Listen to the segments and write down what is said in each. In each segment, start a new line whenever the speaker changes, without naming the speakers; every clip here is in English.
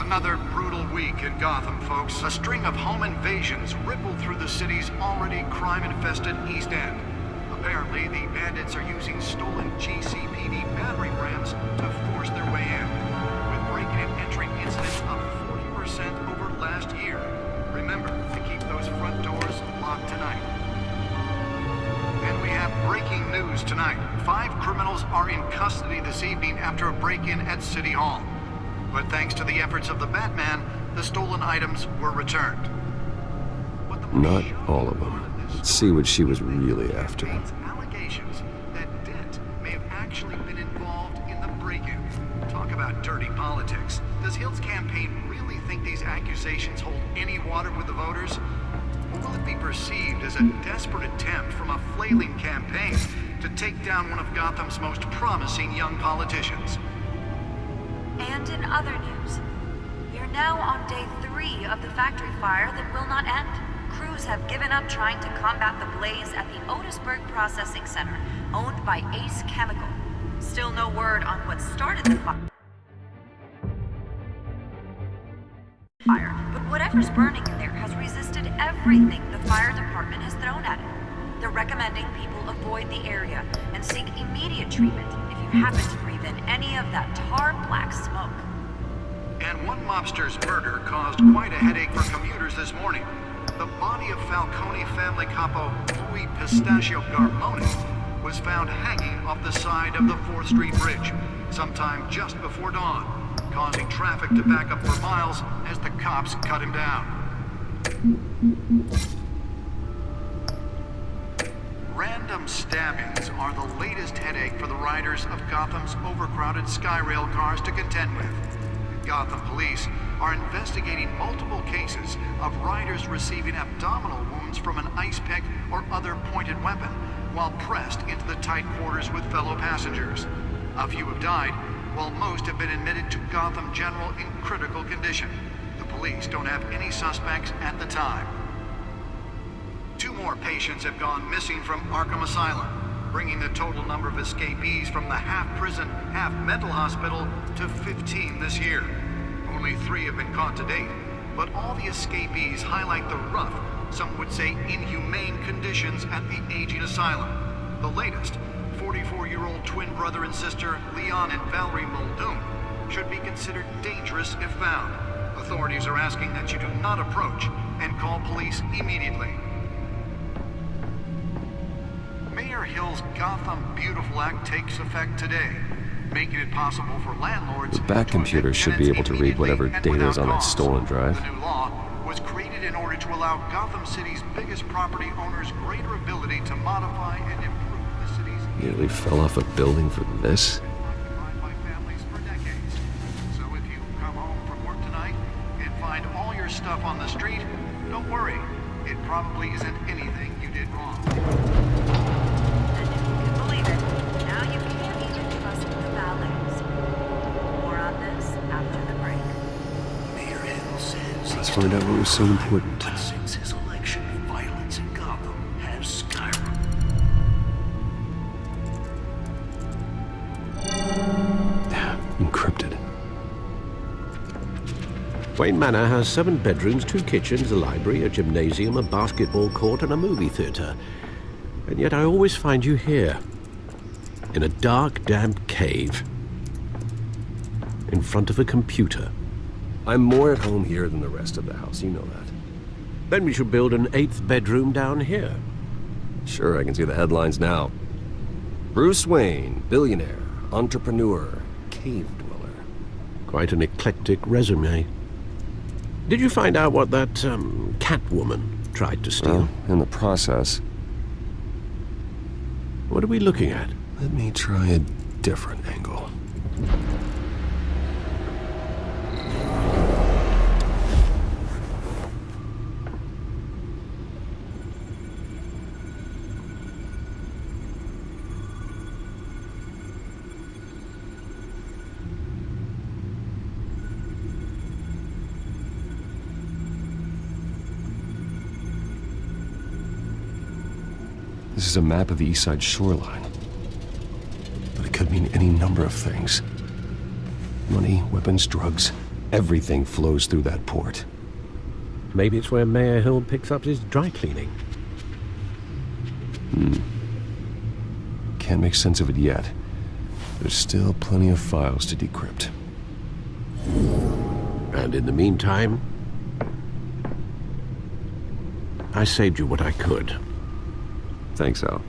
Another brutal week in Gotham, folks. A string of home invasions rippled through the city's already crime-infested East End. Apparently, the bandits are using stolen GCPD battering rams to force their way in, with breaking and entering incidents up 40% over last year. Remember to keep those front doors locked tonight. And we have breaking news tonight. 5 criminals are in custody this evening after a break-in at City Hall. But thanks to the efforts of the Batman, the stolen items were returned.
Not all of them. Let's see what she was really after.
Allegations that Dent may have actually been involved in the break-in. Talk about dirty politics. Does Hill's campaign really think these accusations hold any water with the voters? Or will it be perceived as a desperate attempt from a flailing campaign to take down one of Gotham's most promising young politicians?
And in other news, we are now on day 3 of the factory fire that will not end. Crews have given up trying to combat the blaze at the Otisburg Processing Center, owned by Ace Chemical. Still no word on what started the fire, but whatever's burning in there has resisted everything the fire department has thrown at it. They're recommending people avoid the area and seek immediate treatment if you happen to breathe in any of that tar-black smoke.
And one mobster's murder caused quite a headache for commuters this morning. The body of Falcone family capo Louis Pistachio Garmoni was found hanging off the side of the 4th Street Bridge sometime just before dawn, causing traffic to back up for miles as the cops cut him down. Random stabbings are the latest headache for the riders of Gotham's overcrowded Skyrail cars to contend with. Gotham police are investigating multiple cases of riders receiving abdominal wounds from an ice pick or other pointed weapon while pressed into the tight quarters with fellow passengers. A few have died, while most have been admitted to Gotham General in critical condition. The police don't have any suspects at the time. 2 more patients have gone missing from Arkham Asylum, bringing the total number of escapees from the half-prison, half-mental hospital to 15 this year. Only 3 have been caught to date, but all the escapees highlight the rough, some would say inhumane conditions at the aging asylum. The latest, 44-year-old twin brother and sister Leon and Valerie Muldoon, should be considered dangerous if found. Authorities are asking that you do not approach and call police immediately. Mayor Hill's Gotham Beautiful Act takes effect today, making it possible for landlords.
The back computer should be able to read whatever data is on that stolen drive.
The new law was created in order to allow Gotham City's biggest property owners greater ability to modify and improve the city's.
Nearly fell off a building for this.
Occupied by families for decades. So if you come home from work tonight and find all your stuff on the street, don't worry. It probably isn't anything you did wrong.
And if you can believe it, now you can't even trust the valets. More on this after the break.
Mayor Hill says
Let's find out what was so important.
but since his election, violence in Gotham has skyrocketed.
Encrypted.
Wayne Manor has 7 bedrooms, 2 kitchens, a library, a gymnasium, a basketball court, and a movie theater. And yet I always find you here, in a dark, damp cave, in front of a computer.
I'm more at home here than the rest of the house, you know that.
Then we should build an 8th bedroom down here.
Sure, I can see the headlines now. Bruce Wayne, billionaire, entrepreneur, cave dweller.
Quite an eclectic resume. Did you find out what that, Catwoman tried to steal?
Well, in the process.
What are we looking at?
Let me try a different angle. This is a map of the East Side shoreline. But it could mean any number of things. Money, weapons, drugs, Everything flows through that port.
Maybe it's where Mayor Hill picks up his dry cleaning.
Can't make sense of it yet. There's still plenty of files to decrypt.
And in the meantime, I saved you what I could.
Thanks, Al.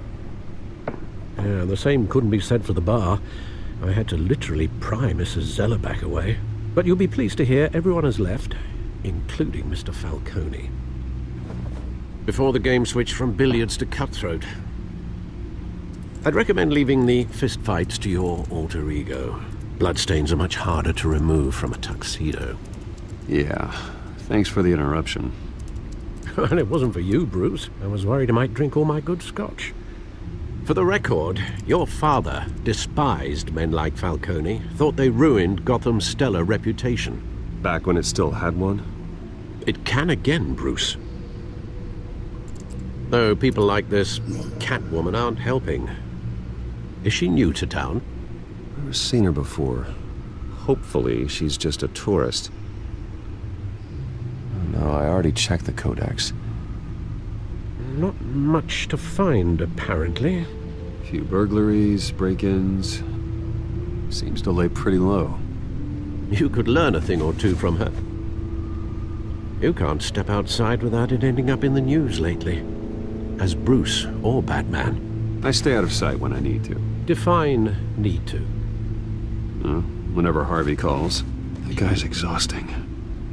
Yeah, the same couldn't be said for the bar. I had to literally pry Mrs. Zeller back away. But you'll be pleased to hear everyone has left, including Mr. Falcone. Before the game switched from billiards to cutthroat. I'd recommend leaving the fistfights to your alter ego. Bloodstains are much harder to remove from a tuxedo.
Yeah, thanks for the interruption.
And it wasn't for you, Bruce. I was worried I might drink all my good scotch. For the record, your father despised men like Falcone, thought they ruined Gotham's stellar reputation.
Back when it still had one?
It can again, Bruce. Though people like this Catwoman aren't helping. Is she new to town?
I've never seen her before. Hopefully, she's just a tourist. No, I already checked the codex.
Not much to find, apparently.
Few burglaries, break-ins. Seems to lay pretty low.
You could learn a thing or two from her. You can't step outside without it ending up in the news lately. As Bruce or Batman.
I stay out of sight when I need to.
Define need to.
Whenever Harvey calls. That guy's exhausting.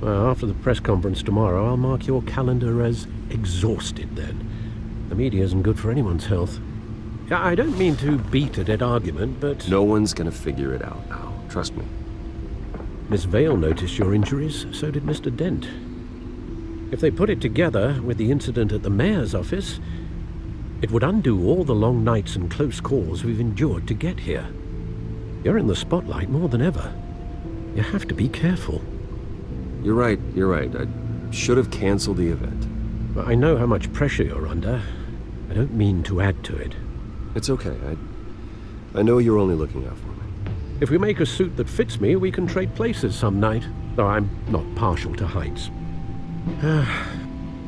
Well, after the press conference tomorrow, I'll mark your calendar as exhausted then. The media isn't good for anyone's health. I don't mean to beat a dead argument, but...
No one's gonna figure it out now. Trust me.
Miss Vale noticed your injuries, so did Mr. Dent. If they put it together with the incident at the mayor's office, it would undo all the long nights and close calls we've endured to get here. You're in the spotlight more than ever. You have to be careful.
You're right. I should have canceled the event.
Well, I know how much pressure you're under. I don't mean to add to it.
It's okay. I know you're only looking out for me.
If we make a suit that fits me, we can trade places some night. Though I'm not partial to heights.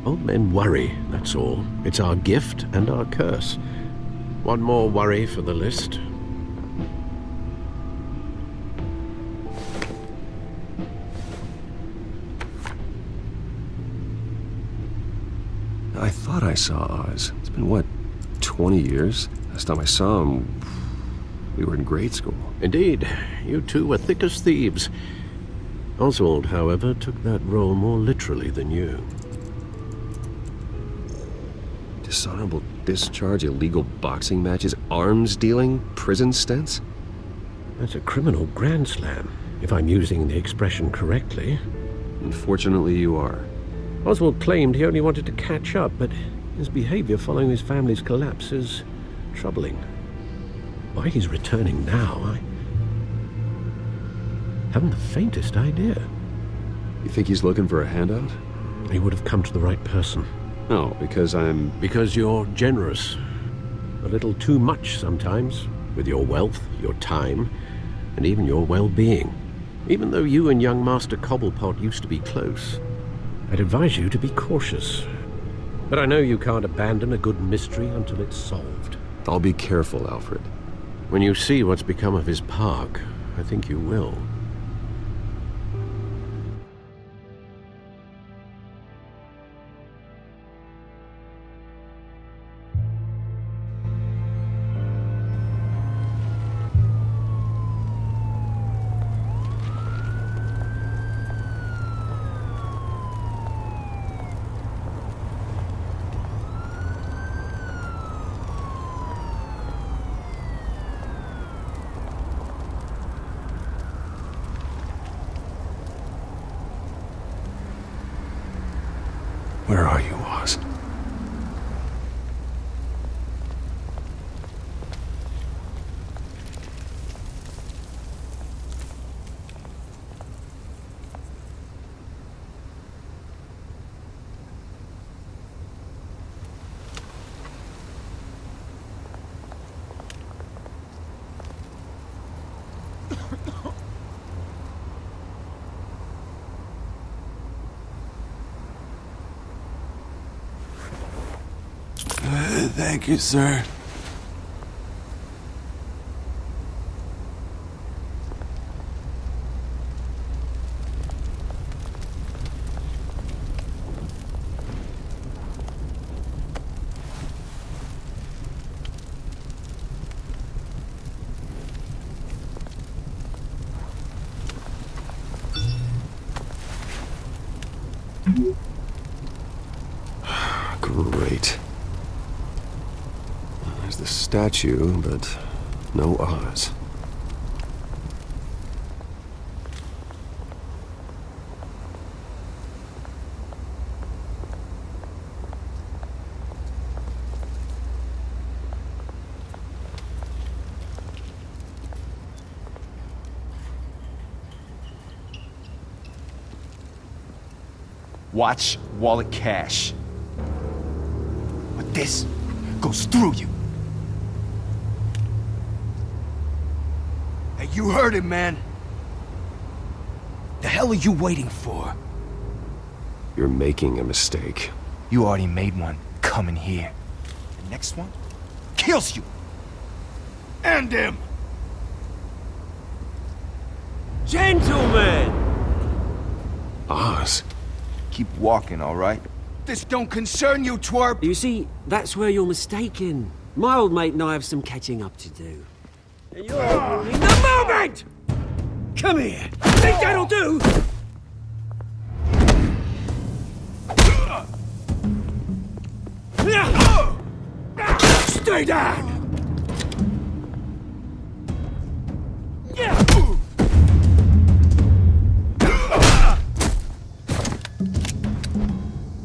Old men worry, that's all. It's our gift and our curse. One more worry for the list.
I thought I saw Oz. It's been, what, 20 years? Last time I saw him, we were in grade school.
Indeed. You two were thick as thieves. Oswald, however, took that role more literally than you.
Dishonorable discharge, illegal boxing matches, arms dealing, prison stints?
That's a criminal grand slam, if I'm using the expression correctly.
Unfortunately, you are.
Oswald claimed he only wanted to catch up, but his behavior following his family's collapse is troubling. Why he's returning now, I haven't the faintest idea.
You think he's looking for a handout?
He would have come to the right person.
No, because I'm...
Because you're generous. A little too much sometimes, with your wealth, your time, and even your well-being. Even though you and young Master Cobblepot used to be close, I'd advise you to be cautious. But I know you can't abandon a good mystery until it's solved.
I'll be careful, Alfred.
When you see what's become of his park, I think you will.
Where are you, Oz?
Thank you, sir.
Great. There's the statue, but no Oz.
Watch wallet cash. But this goes through you. Hey, you heard it, man. The hell are you waiting for?
You're making a mistake.
You already made one coming here. The next one kills you. And him.
Gentlemen!
Oz?
Keep walking, all right? This don't concern you, twerp!
You see, that's where you're mistaken. My old mate and I have some catching up to do. And you're in the moment! Come here! Think that'll do? Stay down!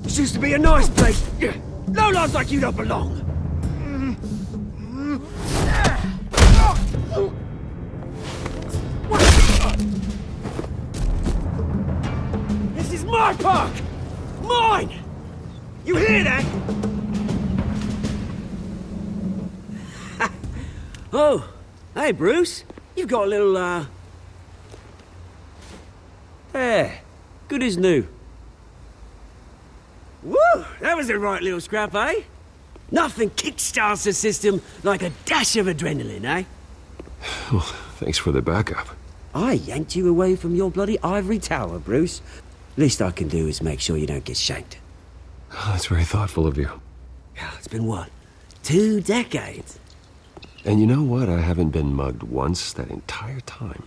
This used to be a nice place. No lads like you don't belong. This is my park! Mine! You hear that? Oh, hey Bruce. You've got a little, There. Good as new. Woo! That was a right little scrap, eh? Nothing kickstarts the system like a dash of adrenaline, eh?
Well, thanks for the backup.
I yanked you away from your bloody ivory tower, Bruce. Least I can do is make sure you don't get shanked.
Oh, that's very thoughtful of you.
It's been what? 2 decades?
And you know what? I haven't been mugged once that entire time.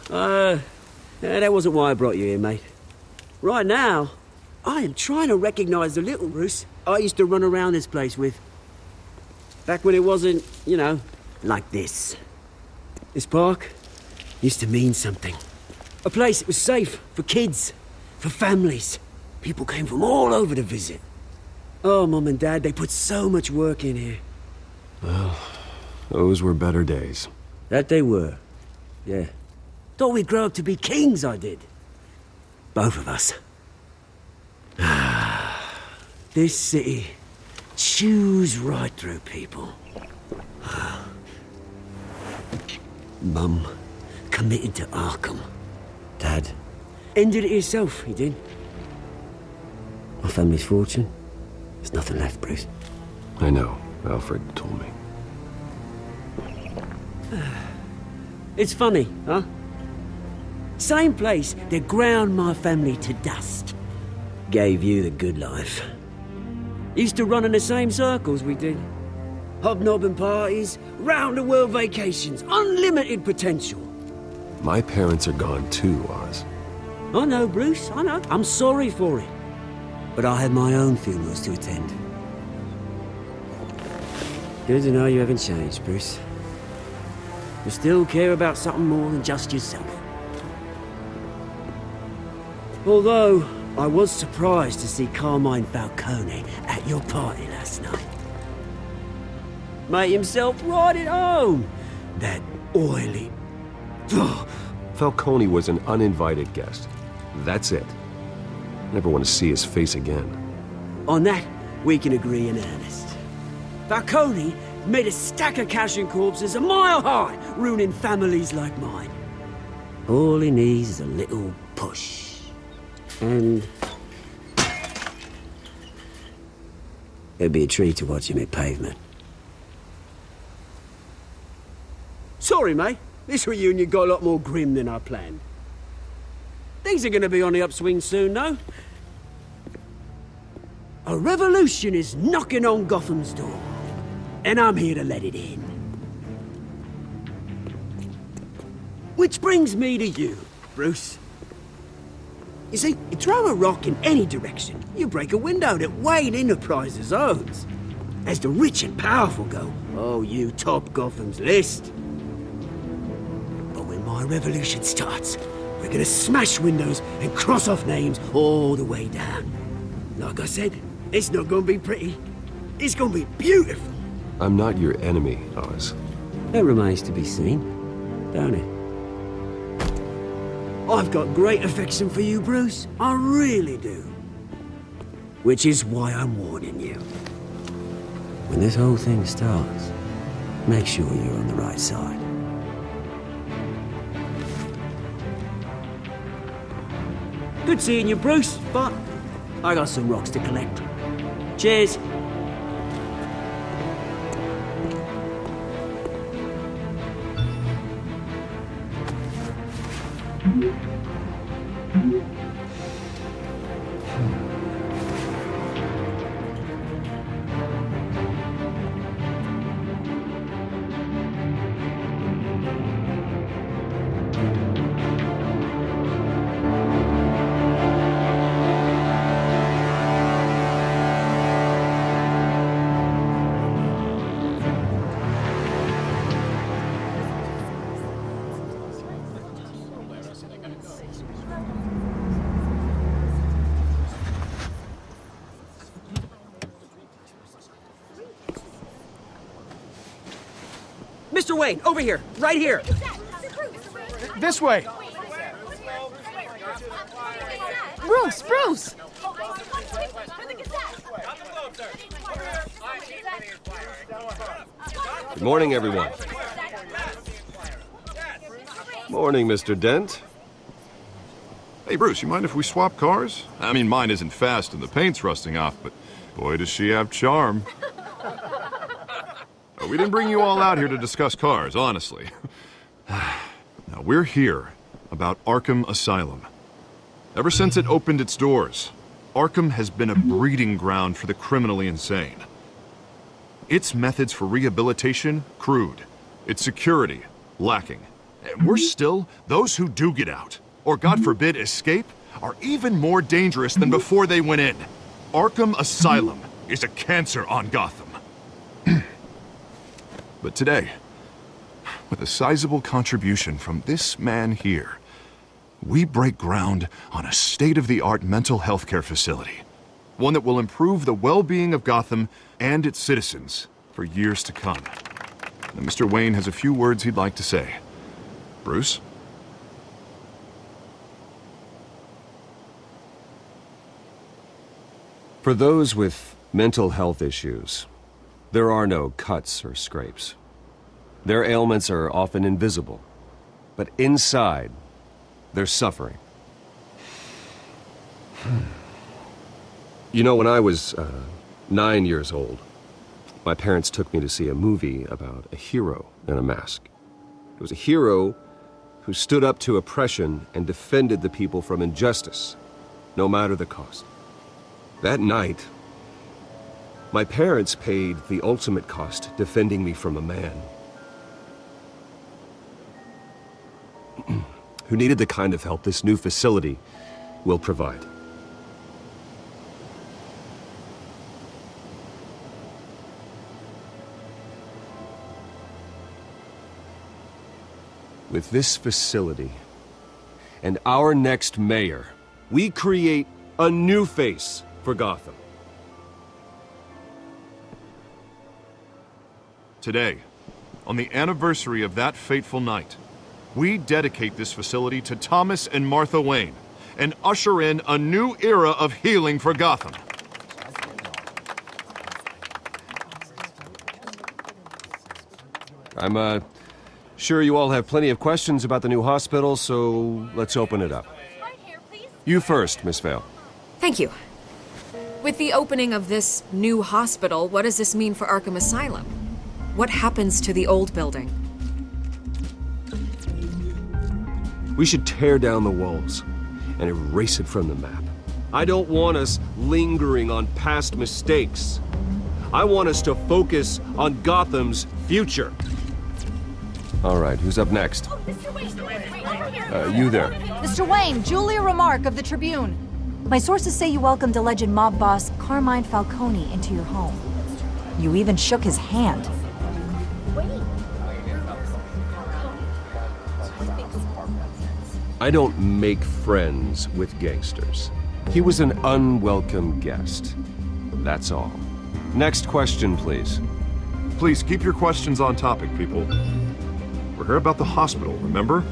That wasn't why I brought you here, mate. Right now, I am trying to recognize the little Bruce I used to run around this place with. Back when it wasn't, you know, like this. This park used to mean something. A place that was safe for kids, for families. People came from all over to visit. Oh, Mum and Dad, they put so much work in here.
Well, those were better days.
That they were. Yeah. Thought we'd grow up to be kings, I did. Both of us. This city chews right through people. Mum committed to Arkham. Dad ended it himself, he did. My family's fortune. There's nothing left, Bruce.
I know. Alfred told me.
It's funny, huh? Same place that ground my family to dust. Gave you the good life. Used to run in the same circles we did. Hobnobbing parties, round-the-world vacations, unlimited potential.
My parents are gone too, Oz.
I know, Bruce, I know. I'm sorry for it. But I had my own funerals to attend. Good to know you haven't changed, Bruce. You still care about something more than just yourself. Although, I was surprised to see Carmine Falcone at your party last night. Made himself right at home. That oily...
Falcone was an uninvited guest. That's it. Never want to see his face again.
On that, we can agree in earnest. Falcone made a stack of cash and corpses a mile high, ruining families like mine. All he needs is a little push. And... It'd be a treat to watch him hit pavement. Sorry, mate. This reunion got a lot more grim than I planned. Things are gonna be on the upswing soon, though. A revolution is knocking on Gotham's door, and I'm here to let it in. Which brings me to you, Bruce. You see, you throw a rock in any direction, you break a window that Wayne Enterprises owns. As the rich and powerful go, oh, you top Gotham's list. But when my revolution starts, we're gonna smash windows and cross off names all the way down. Like I said, it's not gonna be pretty. It's gonna be beautiful.
I'm not your enemy, Oz.
That remains to be seen, don't it? I've got great affection for you, Bruce. I really do. Which is why I'm warning you. When this whole thing starts, make sure you're on the right side. Good seeing you, Bruce, but I got some rocks to collect. Cheers. Mr. Wayne, over here, right here.
This way!
Bruce!
Good morning, everyone. Morning, Mr. Dent.
Hey, Bruce, you mind if we swap cars? I mean, mine isn't fast and the paint's rusting off, but boy, does she have charm. We didn't bring you all out here to discuss cars, honestly. Now, we're here about Arkham Asylum. Ever since it opened its doors, Arkham has been a breeding ground for the criminally insane. Its methods for rehabilitation, crude. Its security, lacking. And worse still, those who do get out, or God forbid, escape, are even more dangerous than before they went in. Arkham Asylum is a cancer on Gotham. But today, with a sizable contribution from this man here, we break ground on a state-of-the-art mental health care facility. One that will improve the well-being of Gotham and its citizens for years to come. Now, Mr. Wayne has a few words he'd like to say. Bruce?
For those with mental health issues, there are no cuts or scrapes. Their ailments are often invisible, but inside, they're suffering. You know, when I was 9 years old, my parents took me to see a movie about a hero in a mask. It was a hero who stood up to oppression and defended the people from injustice, no matter the cost. That night, my parents paid the ultimate cost defending me from a man who needed the kind of help this new facility will provide. With this facility and our next mayor, we create a new face for Gotham.
Today, on the anniversary of that fateful night, we dedicate this facility to Thomas and Martha Wayne and usher in a new era of healing for Gotham.
I'm sure you all have plenty of questions about the new hospital, so let's open it up. You first, Miss Vale.
Thank you. With the opening of this new hospital, what does this mean for Arkham Asylum? What happens to the old building?
We should tear down the walls and erase it from the map. I don't want us lingering on past mistakes. I want us to focus on Gotham's future. All right, who's up next? You there.
Mr. Wayne, Julia Remark of the Tribune. My sources say you welcomed alleged mob boss Carmine Falcone into your home. You even shook his hand.
I don't make friends with gangsters. He was an unwelcome guest. That's all. Next question, please.
Please keep your questions on topic, people. We're here about the hospital, remember?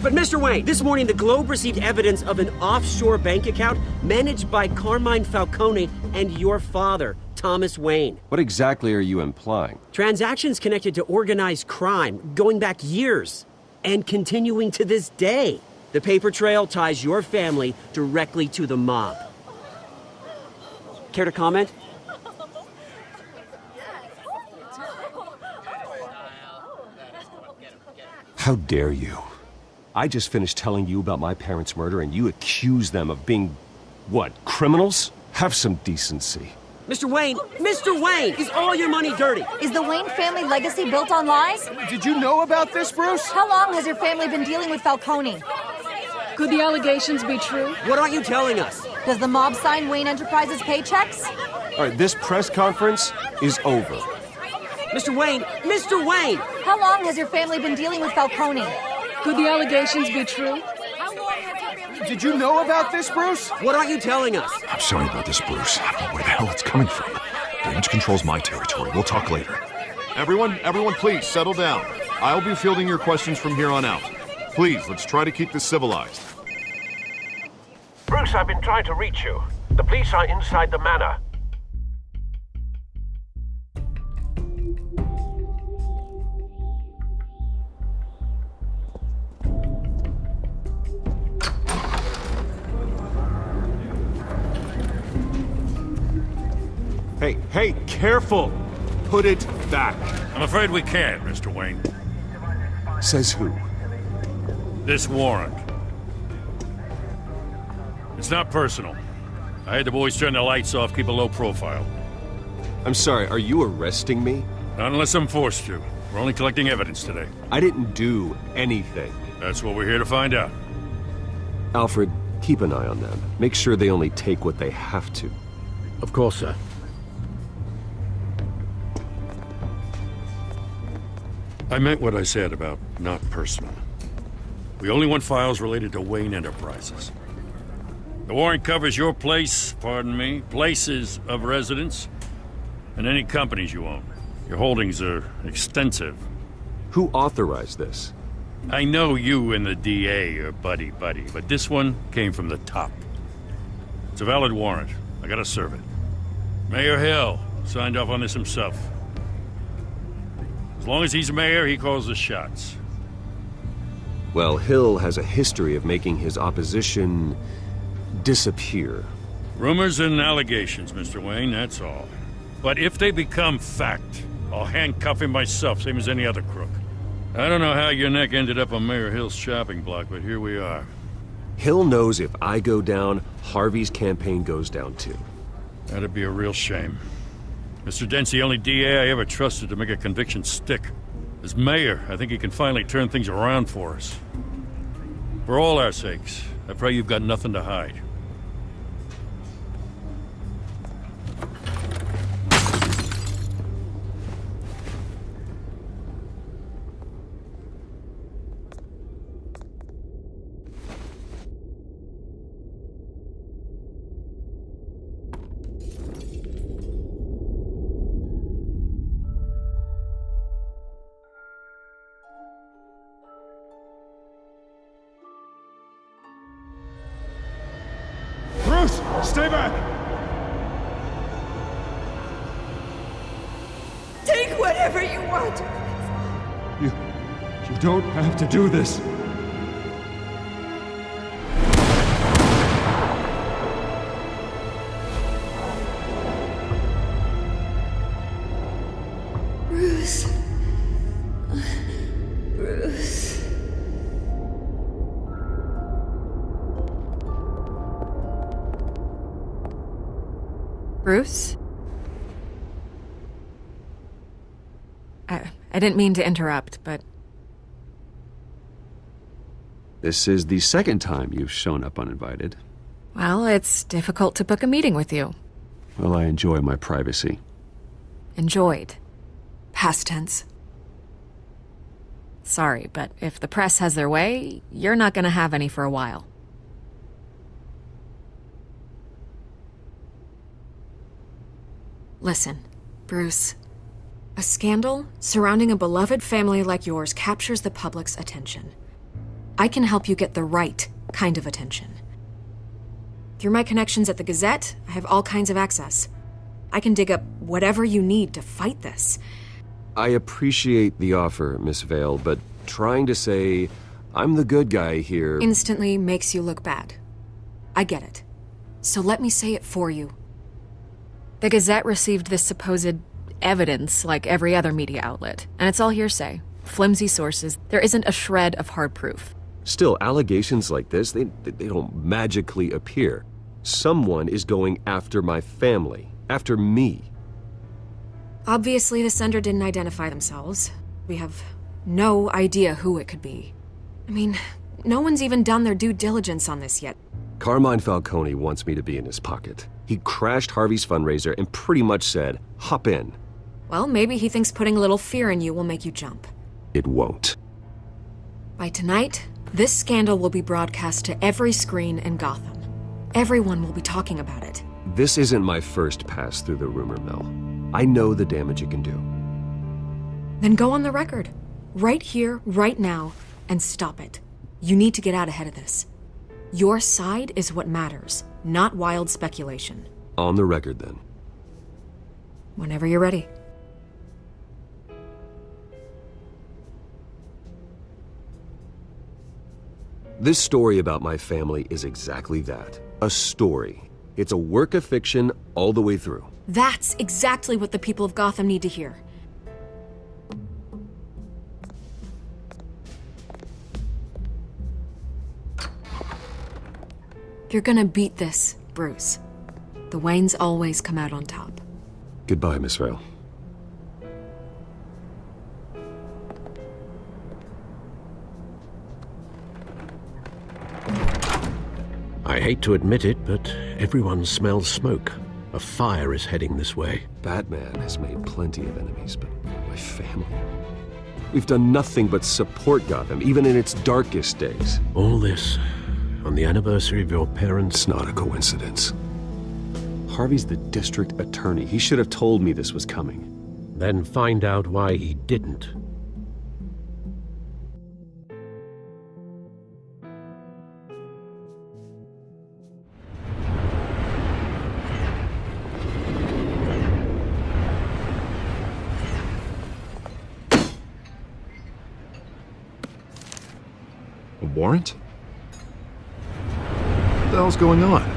But Mr. Wayne, this morning the Globe received evidence of an offshore bank account managed by Carmine Falcone and your father, Thomas Wayne.
What exactly are you implying?
Transactions connected to organized crime, going back years, and continuing to this day. The paper trail ties your family directly to the mob. Care to comment?
How dare you? I just finished telling you about my parents' murder and you accuse them of being, what, criminals? Have some decency.
Mr. Wayne, is all your money dirty?
Is the Wayne family legacy built on lies?
Did you know about this, Bruce?
How long has your family been dealing with Falcone?
Could the allegations be true?
What aren't you telling us?
Does the mob sign Wayne Enterprises paychecks?
All right, this press conference is over.
Mr. Wayne!
How long has your family been dealing with Falcone?
Could the allegations be true?
Did you know about this, Bruce?
What aren't you telling us?
I'm sorry about this, Bruce. I don't know where the hell it's coming from. Damage control's my territory. We'll talk later. Everyone, please, settle down. I'll be fielding your questions from here on out. Please, let's try to keep this civilized.
Bruce, I've been trying to reach you. The police are inside the manor.
Hey, careful! Put it back.
I'm afraid we can't, Mr. Wayne.
Says who?
This warrant. It's not personal. I had the boys turn the lights off, keep a low profile.
I'm sorry, are you arresting me?
Not unless I'm forced to. We're only collecting evidence today.
I didn't do anything.
That's what we're here to find out.
Alfred, keep an eye on them. Make sure they only take what they have to.
Of course, sir.
I meant what I said about not personal. We only want files related to Wayne Enterprises. The warrant covers your place, places of residence, and any companies you own. Your holdings are extensive.
Who authorized this?
I know you and the DA are buddy-buddy, but this one came from the top. It's a valid warrant. I gotta serve it. Mayor Hill signed off on this himself. As long as he's mayor, he calls the shots.
Well, Hill has a history of making his opposition disappear.
Rumors and allegations, Mr. Wayne, that's all. But if they become fact, I'll handcuff him myself, same as any other crook. I don't know how your neck ended up on Mayor Hill's chopping block, but here we are.
Hill knows if I go down, Harvey's campaign goes down too.
That'd be a real shame. Mr. Dent's the only DA I ever trusted to make a conviction stick. As mayor, I think he can finally turn things around for us. For all our sakes, I pray you've got nothing to hide.
Stay back!
Take whatever you want.
You don't have to do this.
Bruce? I didn't mean to interrupt, but...
This is the second time you've shown up uninvited.
Well, it's difficult to book a meeting with you.
Well, I enjoy my privacy.
Enjoyed. Past tense. Sorry, but if the press has their way, you're not gonna have any for a while. Listen, Bruce. A scandal surrounding a beloved family like yours captures the public's attention. I can help you get the right kind of attention. Through my connections at the Gazette, I have all kinds of access. I can dig up whatever you need to fight this.
I appreciate the offer, Miss Vale, but trying to say I'm the good guy here...
instantly makes you look bad. I get it. So let me say it for you. The Gazette received this supposed evidence like every other media outlet, and it's all hearsay. Flimsy sources. There isn't a shred of hard proof.
Still, allegations like this, they don't magically appear. Someone is going after my family, after me.
Obviously, the sender didn't identify themselves. We have no idea who it could be. I mean, no one's even done their due diligence on this yet.
Carmine Falcone wants me to be in his pocket. He crashed Harvey's fundraiser and pretty much said, hop in.
Well, maybe he thinks putting a little fear in you will make you jump.
It won't.
By tonight, this scandal will be broadcast to every screen in Gotham. Everyone will be talking about it.
This isn't my first pass through the rumor mill. I know the damage it can do.
Then go on the record. Right here, right now, and stop it. You need to get out ahead of this. Your side is what matters, not wild speculation.
On the record, then.
Whenever you're ready.
This story about my family is exactly that. A story. It's a work of fiction all the way through.
That's exactly what the people of Gotham need to hear. You're gonna beat this, Bruce. The Waynes always come out on top.
Goodbye, Miss Vale.
I hate to admit it, but everyone smells smoke. A fire is heading this way.
Batman has made plenty of enemies, but my family... We've done nothing but support Gotham, even in its darkest days.
All this on the anniversary of your parents'...
It's not a coincidence. Harvey's the district attorney. He should have told me this was coming.
Then find out why he didn't.
A warrant? What the hell's going on?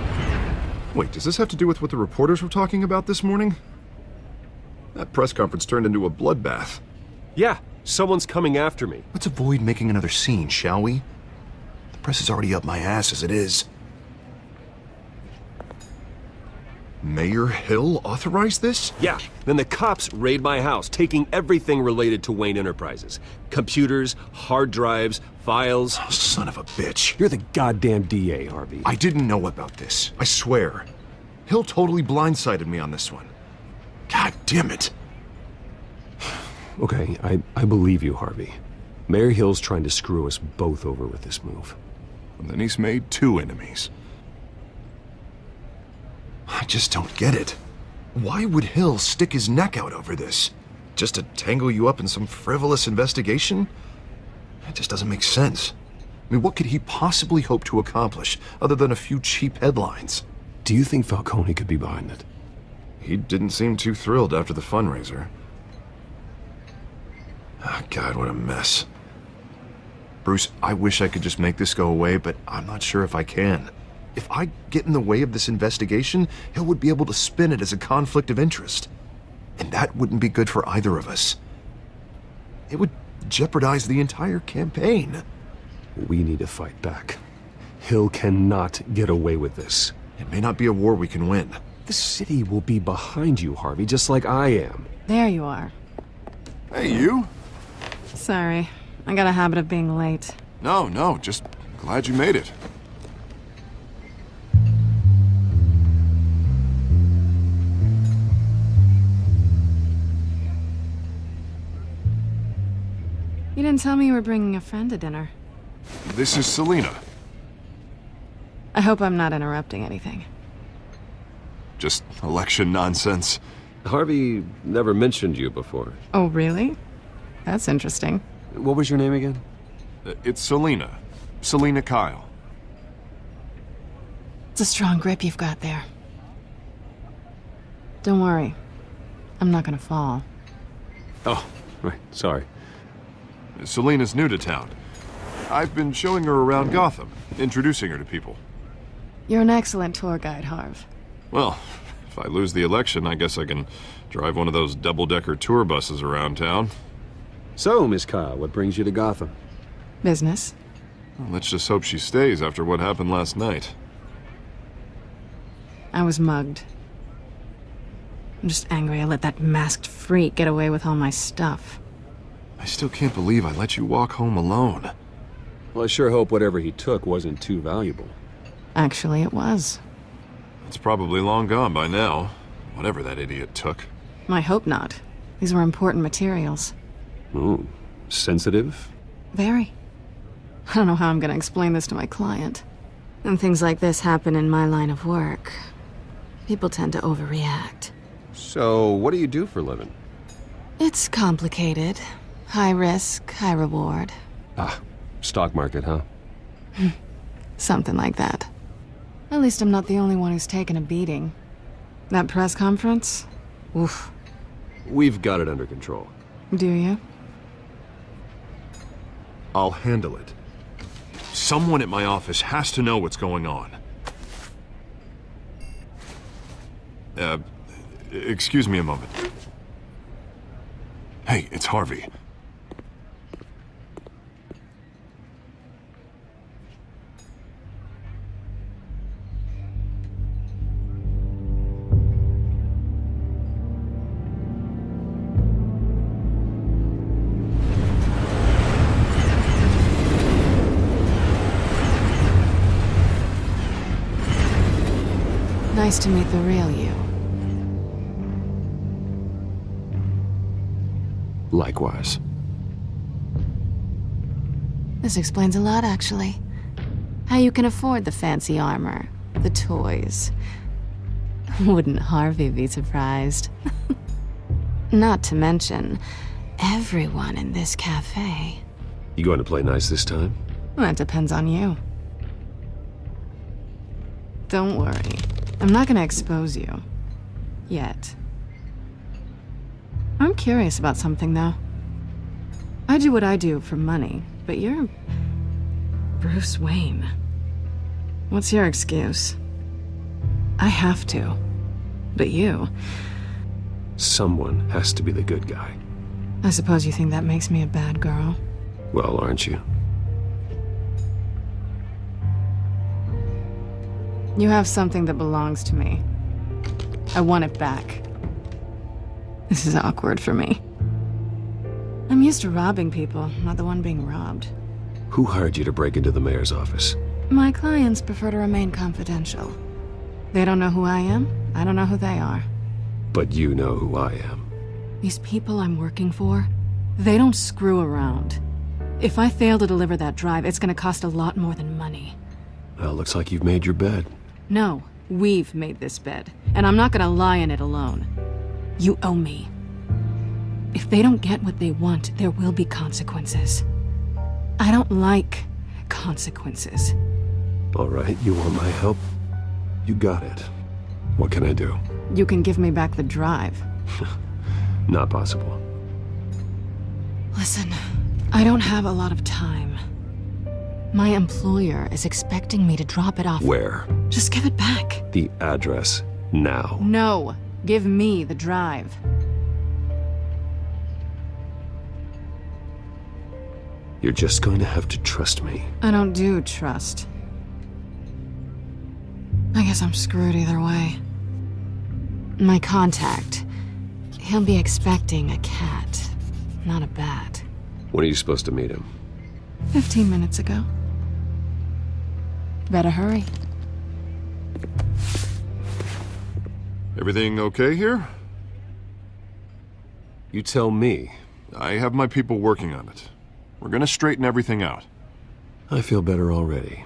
Wait, does this have to do with what the reporters were talking about this morning? That press conference turned into a bloodbath.
Yeah, someone's coming after me.
Let's avoid making another scene, shall we? The press is already up my ass as it is. Mayor Hill authorized this?
Yeah, then the cops raid my house, taking everything related to Wayne Enterprises. Computers, hard drives, files.
Oh, son of a bitch.
You're the goddamn DA, Harvey.
I didn't know about this. I swear. Hill totally blindsided me on this one. God damn it.
Okay, I believe you, Harvey. Mayor Hill's trying to screw us both over with this move.
And then he's made two enemies. I just don't get it. Why would Hill stick his neck out over this? Just to tangle you up in some frivolous investigation? It just doesn't make sense. I mean, what could he possibly hope to accomplish other than a few cheap headlines?
Do you think Falcone could be behind it?
He didn't seem too thrilled after the fundraiser. Ah, God, what a mess. Bruce, I wish I could just make this go away, but I'm not sure if I can. If I get in the way of this investigation, Hill would be able to spin it as a conflict of interest. And that wouldn't be good for either of us. It would jeopardize the entire campaign.
We need to fight back. Hill cannot get away with this.
It may not be a war we can win,
The city will be behind you, Harvey, just like I am.
There you are.
Hey, you?
Sorry. I got a habit of being late.
No, just glad you made it.
You didn't tell me you were bringing a friend to dinner.
This is Selena.
I hope I'm not interrupting anything.
Just election nonsense.
Harvey never mentioned you before.
Oh, really? That's interesting.
What was your name again?
It's Selena. Selena Kyle.
It's a strong grip you've got there. Don't worry. I'm not gonna fall.
Oh, right, sorry.
Selena's new to town. I've been showing her around Gotham, introducing her to people.
You're an excellent tour guide, Harv.
Well, if I lose the election, I guess I can drive one of those double-decker tour buses around town.
So, Miss Kyle, what brings you to Gotham?
Business.
Well, let's just hope she stays after what happened last night.
I was mugged. I'm just angry I let that masked freak get away with all my stuff.
I still can't believe I let you walk home alone.
Well, I sure hope whatever he took wasn't too valuable.
Actually, it was.
It's probably long gone by now, whatever that idiot took.
I hope not. These were important materials.
Ooh, sensitive?
Very. I don't know how I'm gonna explain this to my client. When things like this happen in my line of work, people tend to overreact.
So, what do you do for a living?
It's complicated. High risk, high reward.
Ah, stock market, huh?
Something like that. At least I'm not the only one who's taken a beating. That press conference? Oof.
We've got it under control.
Do you?
I'll handle it. Someone at my office has to know what's going on. Excuse me a moment. Hey, it's Harvey.
Nice to meet the real you.
Likewise.
This explains a lot, actually. How you can afford the fancy armor, the toys. Wouldn't Harvey be surprised? Not to mention, everyone in this cafe.
You going to play nice this time?
That depends on you. Don't worry. I'm not gonna expose you. Yet. I'm curious about something, though. I do what I do for money, but you're... Bruce Wayne. What's your excuse? I have to. But you...
Someone has to be the good guy.
I suppose you think that makes me a bad girl?
Well, aren't you?
You have something that belongs to me. I want it back. This is awkward for me. I'm used to robbing people, not the one being robbed.
Who hired you to break into the mayor's office?
My clients prefer to remain confidential. They don't know who I am, I don't know who they are.
But you know who I am.
These people I'm working for, they don't screw around. If I fail to deliver that drive, it's gonna cost a lot more than money.
Well, looks like you've made your bed.
No, we've made this bed, and I'm not gonna lie in it alone. You owe me. If they don't get what they want, there will be consequences. I don't like consequences.
All right, you want my help? You got it. What can I do?
You can give me back the drive.
Not possible.
Listen, I don't have a lot of time. My employer is expecting me to drop it off.
Where?
Just give it back.
The address, now.
No, give me the drive.
You're just going to have to trust me.
I don't do trust. I guess I'm screwed either way. My contact. He'll be expecting a cat, not a bat.
When are you supposed to meet him?
15 minutes ago. Better hurry.
Everything okay here?
You tell me.
I have my people working on it. We're gonna straighten everything out.
I feel better already.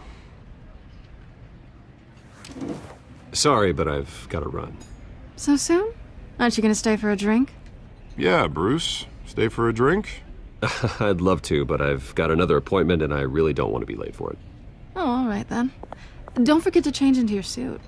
Sorry, but I've got to run.
So soon? Aren't you gonna stay for a drink?
Yeah, Bruce. Stay for a drink?
I'd love to, but I've got another appointment and I really don't want to be late for it.
Oh, all right then. Don't forget to change into your suit.